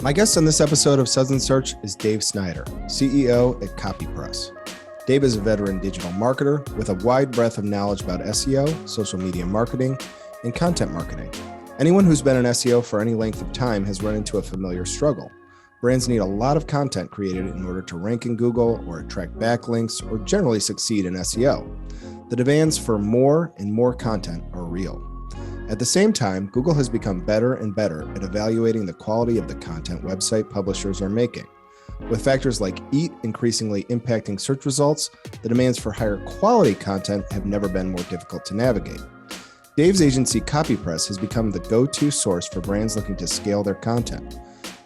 My guest on this episode of Suds Search is Dave Snyder, CEO at CopyPress. Dave is a veteran digital marketer with a wide breadth of knowledge about SEO, social media marketing, and content marketing. Anyone who's been in SEO for any length of time has run into a familiar struggle. Brands need a lot of content created in order to rank in Google or attract backlinks or generally succeed in SEO. The demands for more and more content are real. At the same time, Google has become better and better at evaluating the quality of the content website publishers are making. With factors like EAT increasingly impacting search results, the demands for higher quality content have never been more difficult to navigate. Dave's agency CopyPress has become the go-to source for brands looking to scale their content.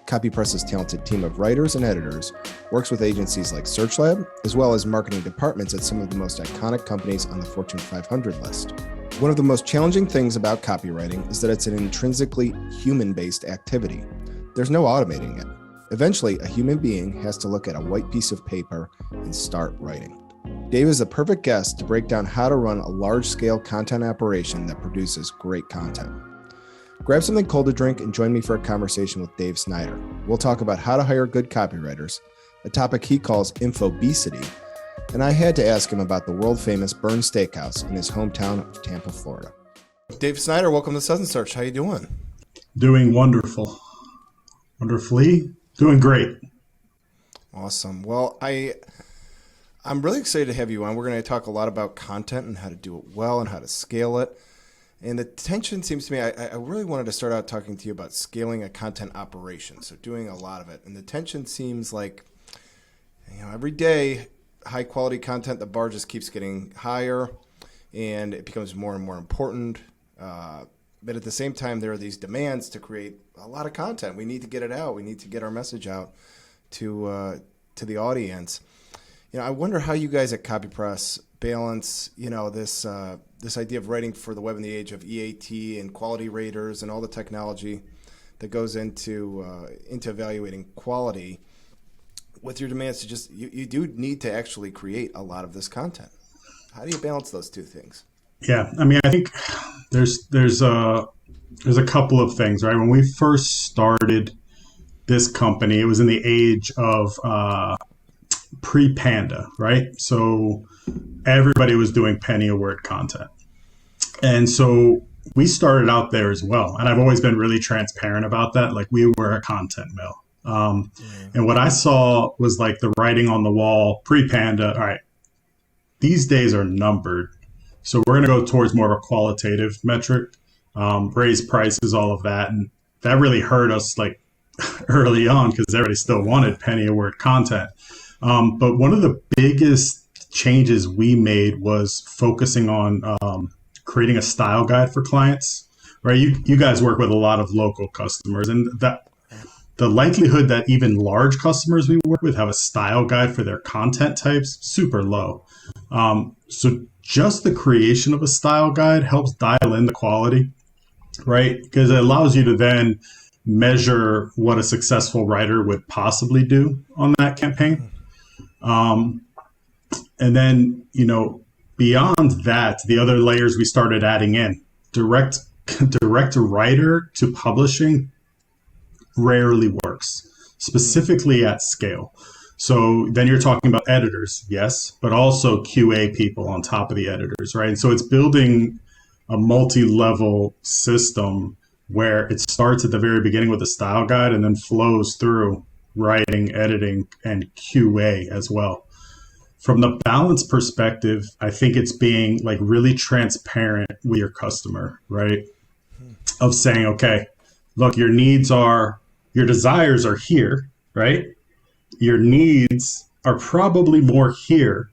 CopyPress's talented team of writers and editors works with agencies like SearchLab, as well as marketing departments at some of the most iconic companies on the Fortune 500 list. One of the most challenging things about copywriting is that it's an intrinsically human-based activity. There's no automating it. Eventually, a human being has to look at a white piece of paper and start writing. Dave is the perfect guest to break down how to run a large-scale content operation that produces great content. Grab something cold to drink and join me for a conversation with Dave Snyder. We'll talk about how to hire good copywriters, a topic he calls infobesity, and I had to ask him about the world-famous Burn Steakhouse in his hometown of Tampa, Florida. Dave Snyder, welcome to Suds Search. How you doing? Doing wonderful. Wonderfully. Doing great. Awesome. Well, I'm really excited to have you on. We're going to talk a lot about content and how to do it well and how to scale it. And the tension seems to me, I really wanted to start out talking to you about scaling a content operation, so doing a lot of it. And the tension seems like, every day, high quality content, the bar just keeps getting higher and it becomes more and more important. But at the same time, there are these demands to create a lot of content. We need to get it out. We need to get our message out to the audience. I wonder how you guys at CopyPress balance, this idea of writing for the web in the age of EAT and quality raters and all the technology that goes into evaluating quality with your demands to just, you do need to actually create a lot of this content. How do you balance those two things? Yeah, I think there's a couple of things, right? When we first started this company, it was in the age of pre-Panda, right? So everybody was doing penny a word content. And so we started out there as well. And I've always been really transparent about that. Like, we were a content mill. And what I saw was like the writing on the wall pre-Panda. All right, these days are numbered. So we're going to go towards more of a qualitative metric, raise prices, all of that. And that really hurt us like early on because everybody still wanted penny a word content. But one of the biggest changes we made was focusing on creating a style guide for clients, right? You guys work with a lot of local customers, and that the likelihood that even large customers we work with have a style guide for their content types, super low. So just the creation of a style guide helps dial in the quality, right? Because it allows you to then measure what a successful writer would possibly do on that campaign. And then, beyond that, the other layers we started adding in, direct writer to publishing rarely works, specifically at scale. So then you're talking about editors, yes, but also QA people on top of the editors, right? And so it's building a multi-level system where it starts at the very beginning with a style guide and then flows through writing, editing, and QA as well. From the balance perspective, I think it's being like really transparent with your customer, right? Of saying, okay, look, your desires are here, right? Your needs are probably more here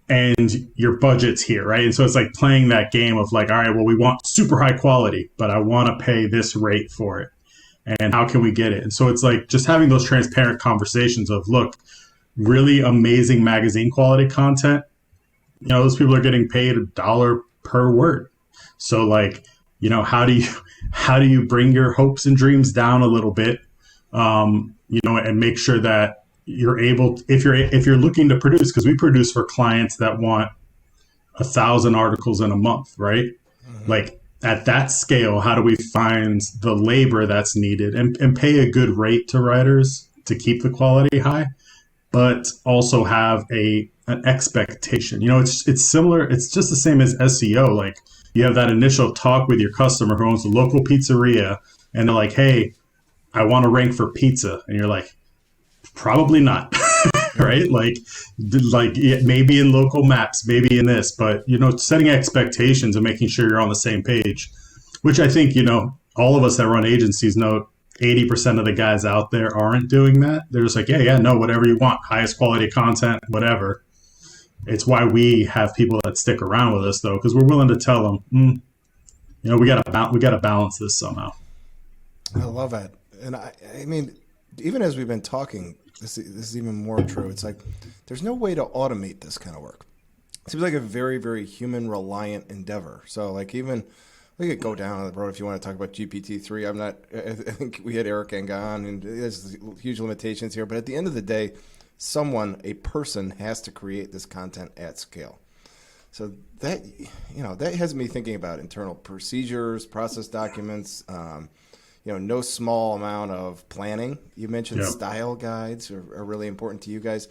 and your budget's here, right? And so it's like playing that game of like, all right, well, we want super high quality, but I want to pay this rate for it. And how can we get it? And so it's like just having those transparent conversations of, look, really amazing magazine quality content, those people are getting paid $1 per word. So like, how do you bring your hopes and dreams down a little bit, and make sure that you're able, if you're looking to produce, because we produce for clients that want 1,000 articles in a month, right? Mm-hmm. Like at that scale, how do we find the labor that's needed and pay a good rate to writers to keep the quality high, but also have an expectation. It's similar. It's just the same as SEO. Like, you have that initial talk with your customer who owns a local pizzeria, and they're like, "Hey, I want to rank for pizza," and you're like, "Probably not." Right? Like maybe in local maps, maybe in this, but setting expectations and making sure you're on the same page, which I think all of us that run agencies know. 80% of the guys out there aren't doing that. They're just like, yeah, no, whatever you want, highest quality content, whatever. It's why we have people that stick around with us, though, because we're willing to tell them, we got to balance this somehow. I love it, and I mean, even as we've been talking, this is even more true. It's like there's no way to automate this kind of work. It seems like a very, very human reliant endeavor. So, like, even we could go down the road if you want to talk about GPT-3. I think we had Eric on, and there's huge limitations here. But at the end of the day, a person has to create this content at scale. So that has me thinking about internal procedures, process documents, no small amount of planning. You mentioned style guides are really important to you guys.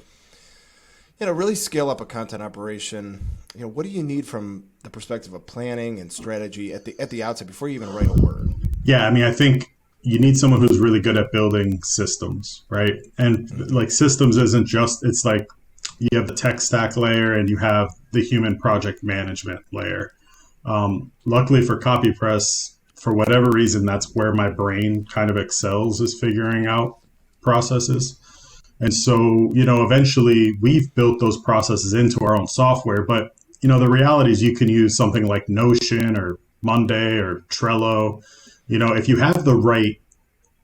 Really scale up a content operation. What do you need from the perspective of planning and strategy at the outset before you even write a word? Yeah, I mean, I think you need someone who's really good at building systems, right? And like systems isn't just, it's like you have the tech stack layer and you have the human project management layer. Luckily for CopyPress, for whatever reason, that's where my brain kind of excels, is figuring out processes. And so, eventually we've built those processes into our own software. But, the reality is you can use something like Notion or Monday or Trello. If you have the right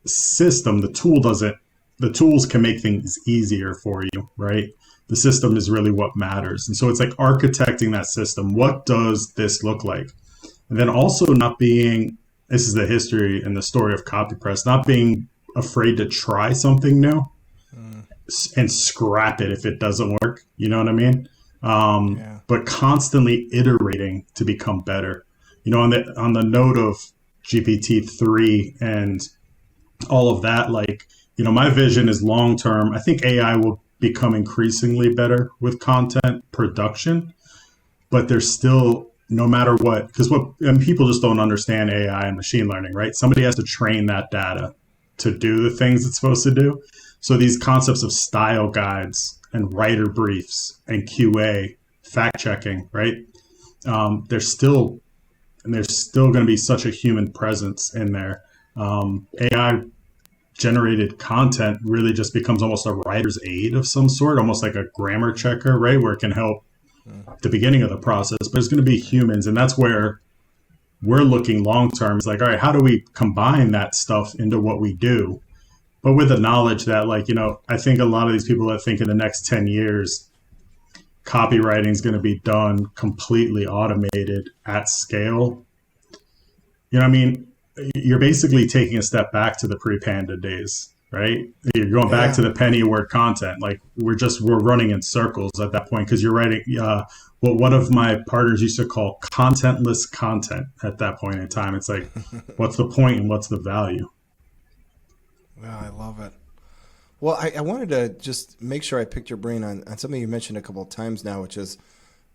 system, the tools can make things easier for you, right? The system is really what matters. And so it's like architecting that system. What does this look like? And then also this is the history and the story of CopyPress, not being afraid to try something new and scrap it if it doesn't work. You know what I mean? But constantly iterating to become better. On the note of GPT-3 and all of that, my vision is long term. I think AI will become increasingly better with content production, but there's still, no matter what, because people just don't understand AI and machine learning, right? Somebody has to train that data to do the things it's supposed to do. So these concepts of style guides and writer briefs and QA, fact checking, right? There's still going to be such a human presence in there. AI generated content really just becomes almost a writer's aid of some sort, almost like a grammar checker, right? Where it can help the beginning of the process, but it's going to be humans. And that's where we're looking long term. It's like, all right, how do we combine that stuff into what we do? But with the knowledge that, I think a lot of these people that think in the next 10 years, copywriting is going to be done completely automated at scale. You're basically taking a step back to the pre-Panda days, right? You're going back to the penny a word content. Like we're running in circles at that point, because you're writing what one of my partners used to call contentless content at that point in time. It's like, what's the point and what's the value? Wow, I love it. Well, I wanted to just make sure I picked your brain on something you mentioned a couple of times now, which is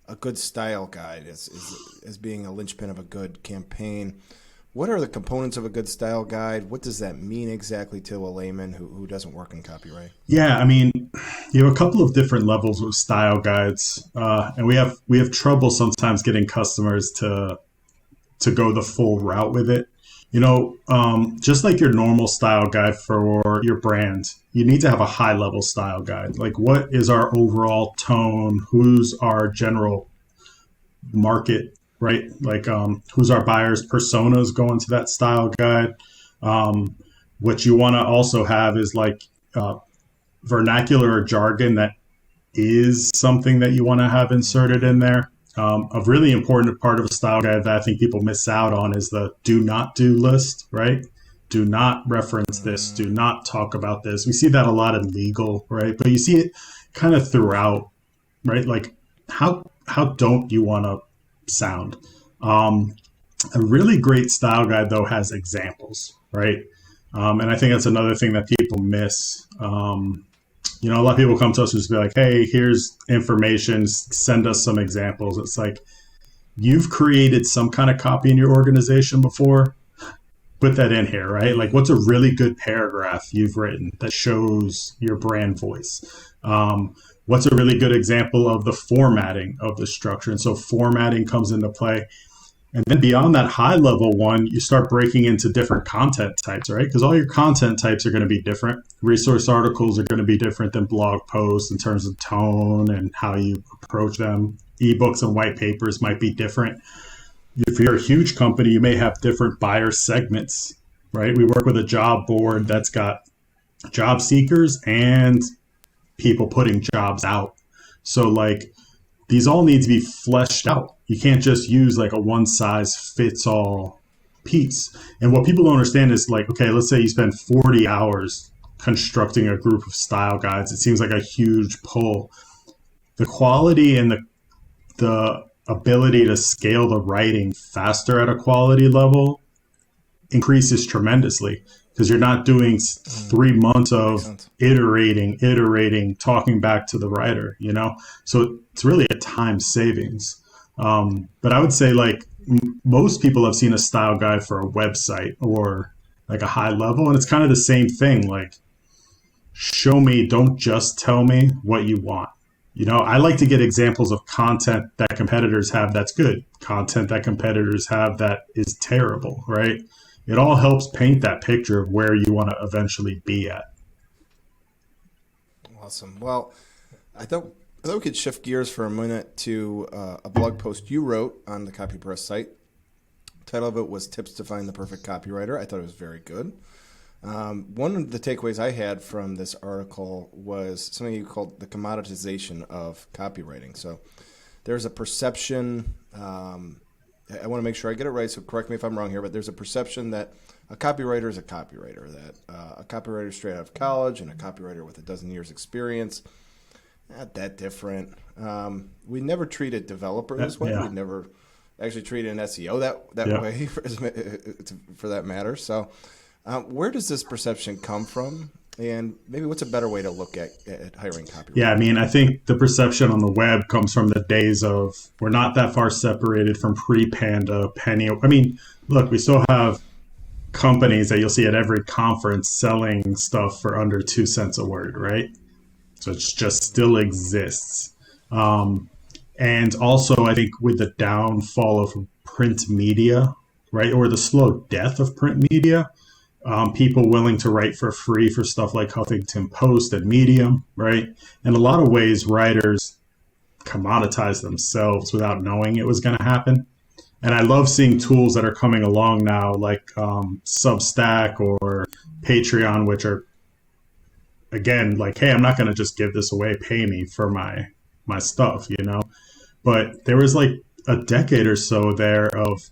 a good style guide as being a linchpin of a good campaign. What are the components of a good style guide? What does that mean exactly to a layman who doesn't work in copyright? Yeah, I mean, you have a couple of different levels of style guides, and we have trouble sometimes getting customers to go the full route with it. Just like your normal style guide for your brand, you need to have a high level style guide. Like, what is our overall tone? Who's our general market, right? Like, who's our buyers' personas going to that style guide? What you want to also have is vernacular or jargon that is something that you want to have inserted in there. A really important part of a style guide that I think people miss out on is the do not do list, right? Do not reference this. Do not talk about this. We see that a lot in legal, right? But you see it kind of throughout, right? Like, how don't you want to sound? A really great style guide, though, has examples, right? And I think that's another thing that people miss. A lot of people come to us and just be like, hey, here's information, send us some examples. It's like, you've created some kind of copy in your organization before, put that in here, right? Like, what's a really good paragraph you've written that shows your brand voice? What's a really good example of the formatting of the structure? And so formatting comes into play. And then beyond that high level one, you start breaking into different content types, right? Because all your content types are going to be different. Resource articles are going to be different than blog posts in terms of tone and how you approach them. Ebooks and white papers might be different. If you're a huge company, you may have different buyer segments, right? We work with a job board that's got job seekers and people putting jobs out. So like, these all need to be fleshed out. You can't just use like a one size fits all piece. And what people don't understand is like, okay, let's say you spend 40 hours constructing a group of style guides. It seems like a huge pull. The quality and the ability to scale the writing faster at a quality level increases tremendously, because you're not doing 3 months of iterating, talking back to the writer, So it's really a time savings. But I would say like most people have seen a style guide for a website or like a high level, and it's kind of the same thing. Like, show me, don't just tell me what you want. I like to get examples of content that competitors have that's good, content that competitors have that is terrible, right? It all helps paint that picture of where you want to eventually be at. Awesome. Well, I thought we could shift gears for a minute to a blog post you wrote on the CopyPress site. The title of it was Tips to Find the Perfect Copywriter. I thought it was very good. One of the takeaways I had from this article was something you called the commoditization of copywriting. So there's a perception, I want to make sure I get it right, so correct me if I'm wrong here, but there's a perception that a copywriter is a copywriter, that a copywriter straight out of college and a copywriter with a dozen years experience, not that different. We never treated developer this way. We never actually treated an SEO that way for that matter. So where does this perception come from? And maybe what's a better way to look at hiring copywriters? Yeah, I mean, I think the perception on the web comes from the days of we're not that far separated from pre-Panda, Penny. I mean, look, we still have companies that you'll see at every conference selling stuff for under 2 cents a word, right? So it just still exists. And also, I think with the downfall of print media, right, or the slow death of print media, people willing to write for free for stuff like Huffington Post and Medium, right? In a lot of ways, writers commoditize themselves without knowing it was going to happen. And I love seeing tools that are coming along now, like Substack or Patreon, which are, again, like, hey, I'm not going to just give this away, pay me for my stuff, But there was like a decade or so there of,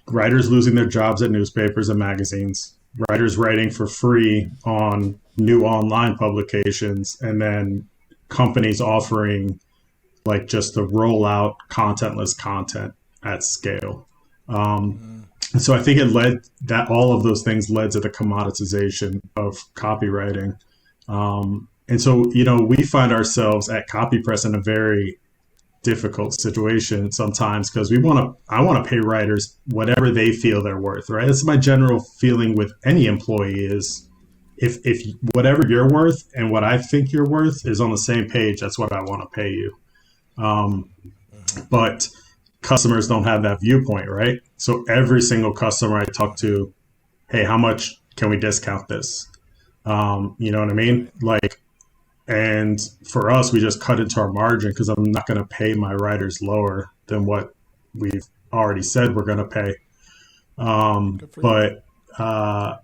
writers losing their jobs at newspapers and magazines, writers writing for free on new online publications, and then companies offering like just to roll out contentless content at scale. And so I think all of those things led to the commoditization of copywriting. And so, we find ourselves at CopyPress in a very difficult situation sometimes, because I want to pay writers whatever they feel they're worth, right? That's my general feeling with any employee is if whatever you're worth and what I think you're worth is on the same page, that's what I want to pay you. But customers don't have that viewpoint, right? So every single customer I talk to, hey, how much can we discount this? You know what I mean? Like, and for us, we just cut into our margin because I'm not going to pay my writers lower than what we've already said we're going to pay. But I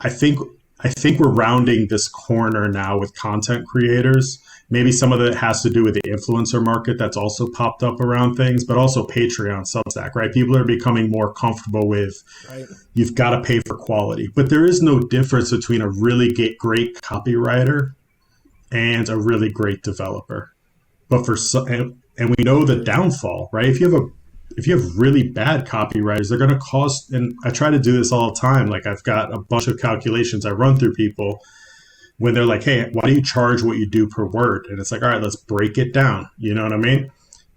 think we're rounding this corner now with content creators. Maybe some of it has to do with the influencer market that's also popped up around things, but also Patreon, Substack, right? People are becoming more comfortable with, you've got to pay for quality. But there is no difference between a really great copywriter and a really great developer. But and we know the downfall, right? If you have really bad copywriters, they're going to cost, and I try to do this all the time. Like I've got a bunch of calculations I run through people when they're like, hey, why do you charge what you do per word? And it's like, all right, let's break it down. You know what I mean?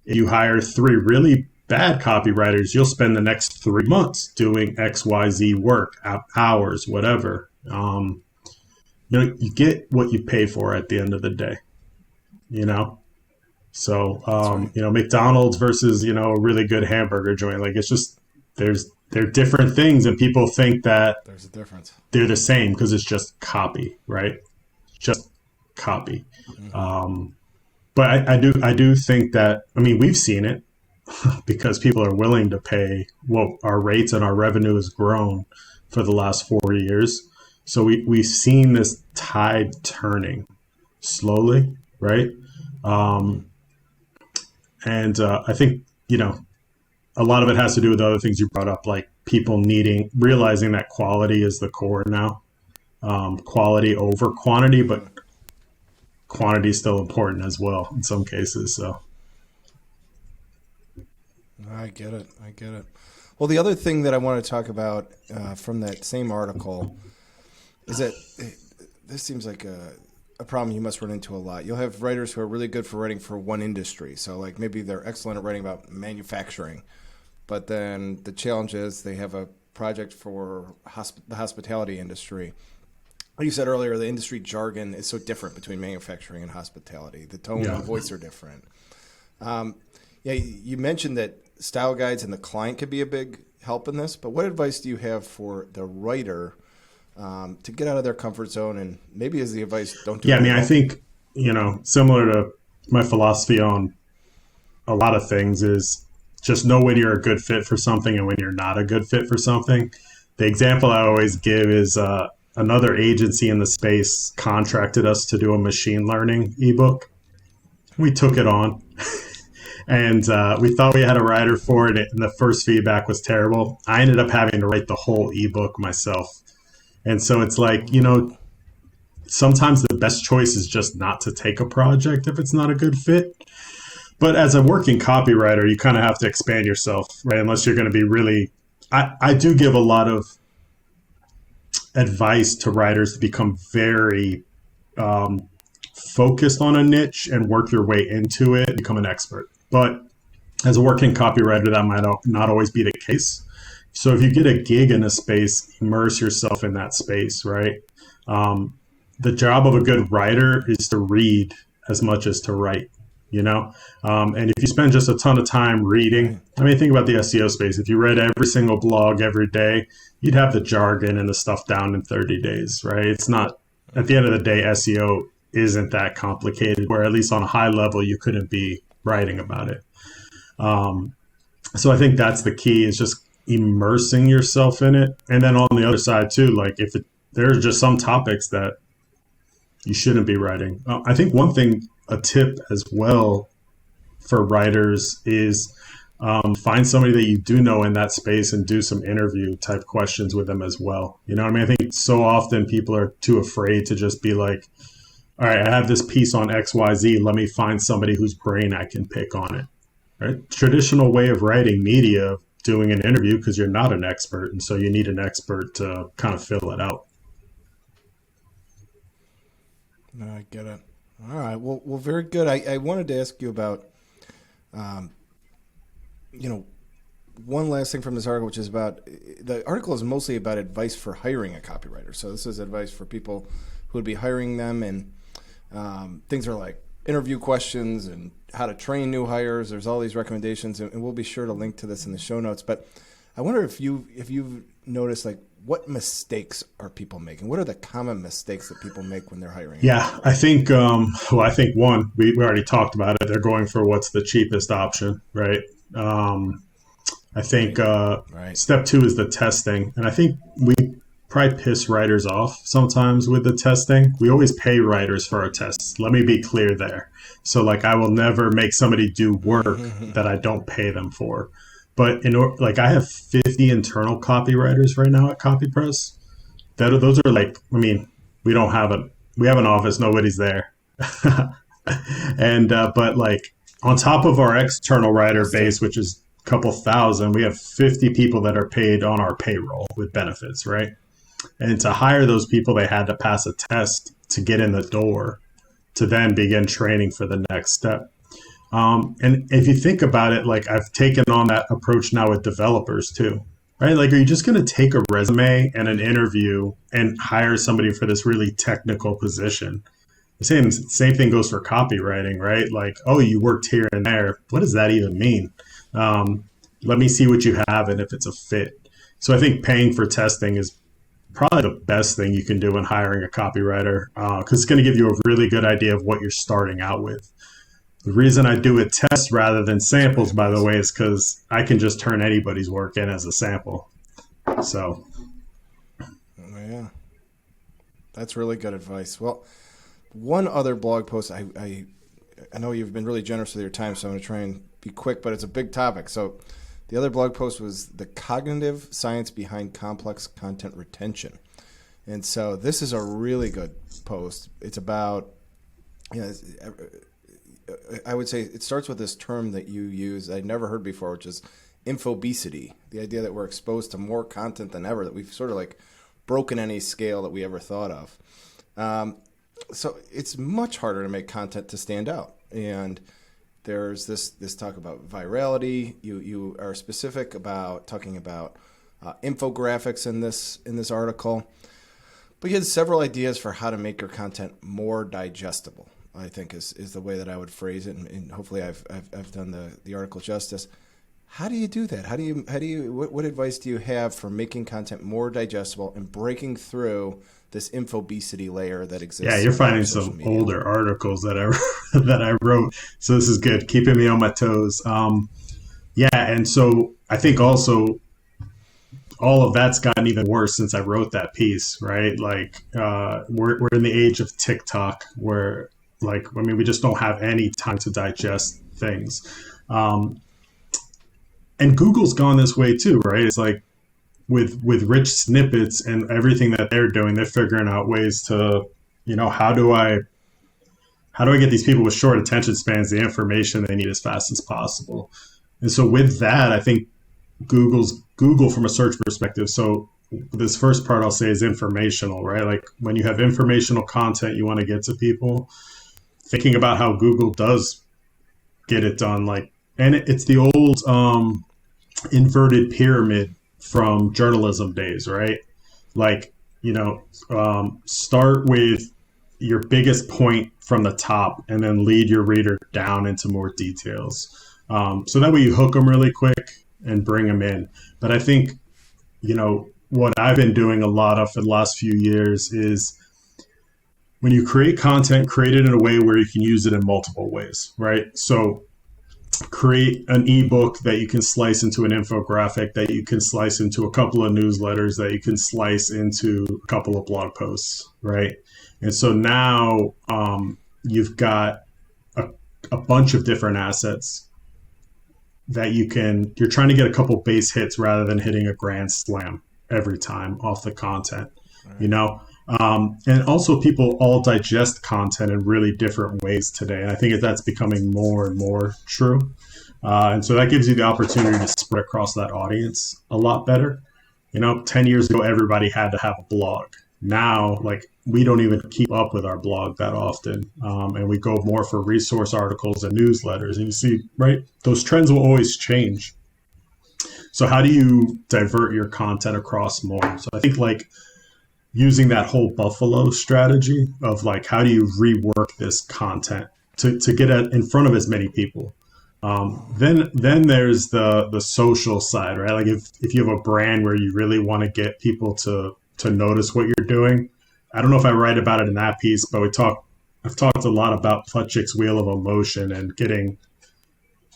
If you hire 3 really bad copywriters, you'll spend the next 3 months doing XYZ work, hours, whatever. You get what you pay for at the end of the day, So, right. McDonald's versus, a really good hamburger joint, like it's just, they're different things, and people think that there's a difference. They're the same because it's just copy, right? Just copy. Mm-hmm. But I do think that, we've seen it because people are willing to pay what our rates, and our revenue has grown for the last 4 years. So we've seen this tide turning slowly, right? And I think, a lot of it has to do with other things you brought up, like people realizing that quality is the core now. Quality over quantity, but quantity is still important as well in some cases. So I get it. Well, the other thing that I want to talk about from that same article is that this seems like a problem you must run into a lot. You'll have writers who are really good for writing for one industry. So like maybe they're excellent at writing about manufacturing, but then the challenge is they have a project for the hospitality industry. Like you said earlier, the industry jargon is so different between manufacturing and hospitality. The tone and voice are different. You mentioned that style guides and the client could be a big help in this, but what advice do you have for the writer to get out of their comfort zone? And maybe as the advice, don't do it. I think, similar to my philosophy on a lot of things is just know when you're a good fit for something and when you're not a good fit for something. The example I always give is another agency in the space contracted us to do a machine learning ebook. We took it on and we thought we had a writer for it, and the first feedback was terrible. I ended up having to write the whole ebook myself. And so it's like, sometimes the best choice is just not to take a project if it's not a good fit. But as a working copywriter, you kind of have to expand yourself, right? Unless you're going to be really, I do give a lot of advice to writers to become very focused on a niche and work your way into it, become an expert. But as a working copywriter, that might not always be the case. So if you get a gig in a space, immerse yourself in that space, right? The job of a good writer is to read as much as to write, and if you spend just a ton of time reading, think about the SEO space. If you read every single blog every day, you'd have the jargon and the stuff down in 30 days, right? It's not, at the end of the day, SEO isn't that complicated, where at least on a high level, you couldn't be writing about it. So I think that's the key, is just immersing yourself in it. And then on the other side too, like there's just some topics that you shouldn't be writing. I think a tip as well for writers is find somebody that you do know in that space and do some interview type questions with them as well. I think so often people are too afraid to just be like, all right, I have this piece on XYZ. Let me find somebody whose brain I can pick on it. Right? Traditional way of writing media, doing an interview, because you're not an expert, and so you need an expert to kind of fill it out. No, I get it. All right. Well, very good. I wanted to ask you about, one last thing from this article, which is about, the article is mostly about advice for hiring a copywriter. So this is advice for people who would be hiring them, and things are like interview questions and how to train new hires. There's all these recommendations, and we'll be sure to link to this in the show notes. But I wonder if you've noticed, like, what mistakes are people making? What are the common mistakes that people make when they're hiring? Yeah, I think, one, we already talked about it. They're going for what's the cheapest option, right? I think step 2 is the testing. And I think we probably piss writers off sometimes with the testing. We always pay writers for our tests. Let me be clear there. So like, I will never make somebody do work that I don't pay them for. But I have 50 internal copywriters right now at CopyPress. Those are like, we have an office, nobody's there. And, but like, On top of our external writer base, which is a couple thousand, we have 50 people that are paid on our payroll with benefits, right? And to hire those people, they had to pass a test to get in the door to then begin training for the next step. And if you think about it, like I've taken on that approach now with developers too, right? Like, are you just going to take a resume and an interview and hire somebody for this really technical position? The same thing goes for copywriting, right? Like, oh, you worked here and there. What does that even mean? Let me see what you have and if it's a fit. So I think paying for testing is probably the best thing you can do when hiring a copywriter, because it's going to give you a really good idea of what you're starting out with. The reason I do a test rather than samples, by the way, is because I can just turn anybody's work in as a sample. So, yeah, that's really good advice. Well, one other blog post, I know you've been really generous with your time, so I'm going to try and be quick, but it's a big topic. So the other blog post was the cognitive science behind complex content retention. And so this is a really good post. It's about, I would say it starts with this term that you use that I'd never heard before, which is infobesity, the idea that we're exposed to more content than ever, that we've sort of like broken any scale that we ever thought of. So it's much harder to make content to stand out. And there's this talk about virality. You are specific about talking about infographics in this article. But you had several ideas for how to make your content more digestible, I think is the way that I would phrase it, and hopefully I've done the article justice. How do you do that? What advice do you have for making content more digestible and breaking through this infobesity layer that exists? Yeah, you're finding some older articles that I wrote, so this is good, keeping me on my toes. And so I think also all of that's gotten even worse since I wrote that piece, right? Like we're in the age of TikTok, where we just don't have any time to digest things. And Google's gone this way too, right? It's like with rich snippets and everything that they're doing, they're figuring out ways to, how do I get these people with short attention spans the information they need as fast as possible? And so with that, I think Google from a search perspective. So this first part I'll say is informational, right? Like when you have informational content you want to get to people, thinking about how Google does get it done, and it's the old inverted pyramid from journalism days, right? Start with your biggest point from the top and then lead your reader down into more details. So that way you hook them really quick and bring them in. But I think, what I've been doing a lot of for the last few years is when you create content, create it in a way where you can use it in multiple ways, right? So create an ebook that you can slice into an infographic, that you can slice into a couple of newsletters, that you can slice into a couple of blog posts, right? And so now you've got a bunch of different assets that you're trying to get a couple base hits rather than hitting a grand slam every time off the content, right. And also people all digest content in really different ways today. And I think that's becoming more and more true. And so that gives you the opportunity to spread across that audience a lot better. 10 years ago, everybody had to have a blog. Now, we don't even keep up with our blog that often. And we go more for resource articles and newsletters. And you see, right, those trends will always change. So how do you divert your content across more? So I think using that whole Buffalo strategy of how do you rework this content to get it in front of as many people. Then there's the social side, right? If you have a brand where you really want to get people to notice what you're doing. I don't know if I write about it in that piece, but I've talked a lot about Plutchik's wheel of emotion and getting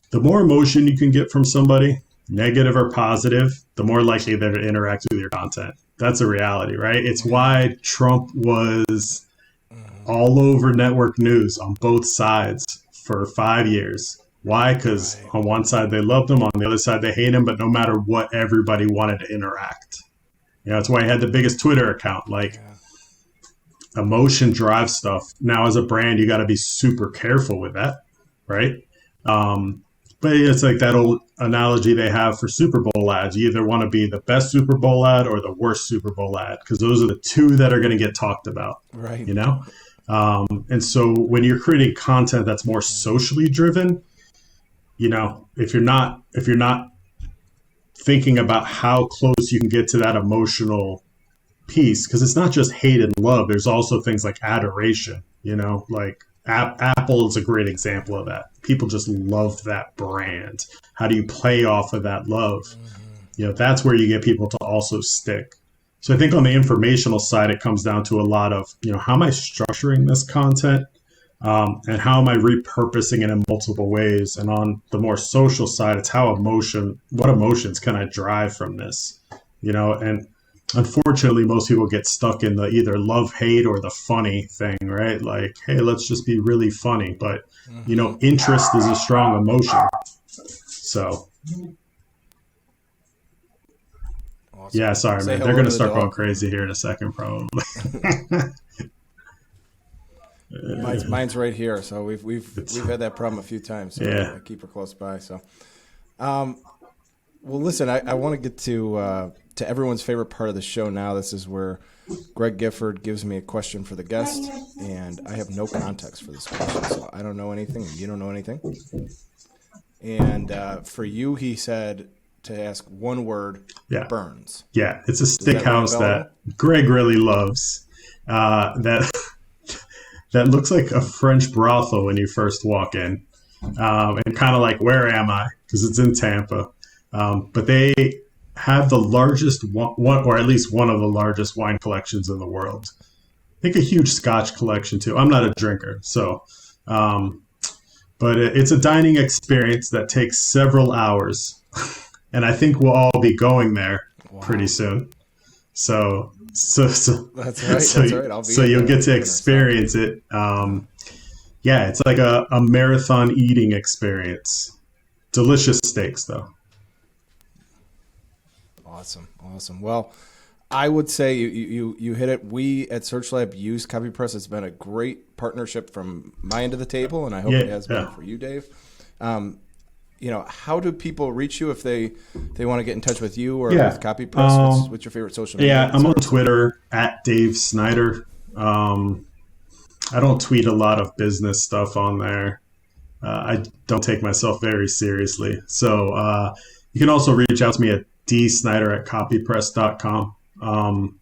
the more emotion you can get from somebody, negative or positive, the more likely they're to interact with your content. That's a reality, right? It's why Trump was all over network news on both sides for 5 years. Why? Because on one side they loved him, on the other side they hate him, but no matter what, everybody wanted to interact. That's why he had the biggest Twitter account. Emotion drives stuff. Now, as a brand, you got to be super careful with that, right? But it's like that old analogy they have for Super Bowl ads. You either want to be the best Super Bowl ad or the worst Super Bowl ad, because those are the two that are going to get talked about, right? You know? And so when you're creating content that's more socially driven, you know, if you're not thinking about how close you can get to that emotional piece, because it's not just hate and love. There's also things like adoration, you know, like Apple is a great example of that. People just love that brand. How do you play off of that love? You know, that's where you get people to also stick. So I think on the informational side, it comes down to a lot of, you know, how am I structuring this content? And how am I repurposing it in multiple ways? And on the more social side, it's what emotions can I drive from this? You know, and unfortunately, most people get stuck in the either love, hate, or the funny thing, right? Like, hey, let's just be really funny. But, you know, interest is a strong emotion. So, awesome. Yeah, sorry, man. They're going to start going crazy here in a second, probably. Mine's right here, so we've had that problem a few times. So yeah, I keep her close by. So, well, listen, I want to get to everyone's favorite part of the show now. This is where Greg Gifford gives me a question for the guest, and I have no context for this question, so I don't know anything, and you don't know anything. And for you, he said to ask one word: burns. Yeah, it's a steakhouse that Greg really loves. That looks like a French brothel when you first walk in, and kind of like, where am I? Because it's in Tampa. But they have the largest one, or at least one of the largest wine collections in the world. I think a huge Scotch collection too. I'm not a drinker, so, but it's a dining experience that takes several hours, and I think we'll all be going there pretty soon. So that's right. So you'll get to experience it. Yeah, it's like a marathon eating experience. Delicious steaks, though. Awesome. Well, I would say you hit it. We at SearchLab use CopyPress. It's been a great partnership from my end of the table, and I hope it has been for you, Dave. You know, how do people reach you if they want to get in touch with you or with CopyPress? What's your favorite social media? Yeah, I'm on Twitter at Dave Snyder. I don't tweet a lot of business stuff on there. I don't take myself very seriously. So you can also reach out to me at dsnyder@copypress.com.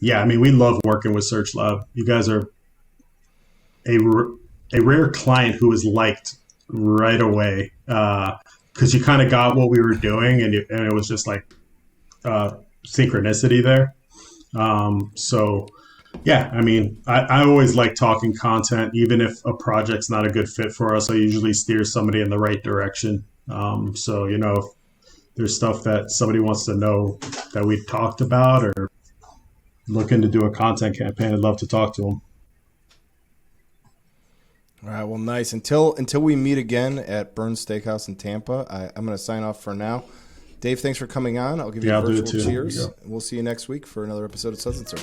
Yeah, I mean, we love working with SearchLab. You guys are a rare client who was liked right away, because you kind of got what we were doing, and it was just like synchronicity there. So yeah, I mean, I always like talking content, even if a project's not a good fit for us. I usually steer somebody in the right direction. So, you know, if there's stuff that somebody wants to know that we talked about or looking to do a content campaign, I'd love to talk to them. All right, well, nice. Until we meet again at Burns Steakhouse in Tampa, I'm going to sign off for now. Dave, thanks for coming on. I'll give you a virtual cheers. We'll see you next week for another episode of Suds Search.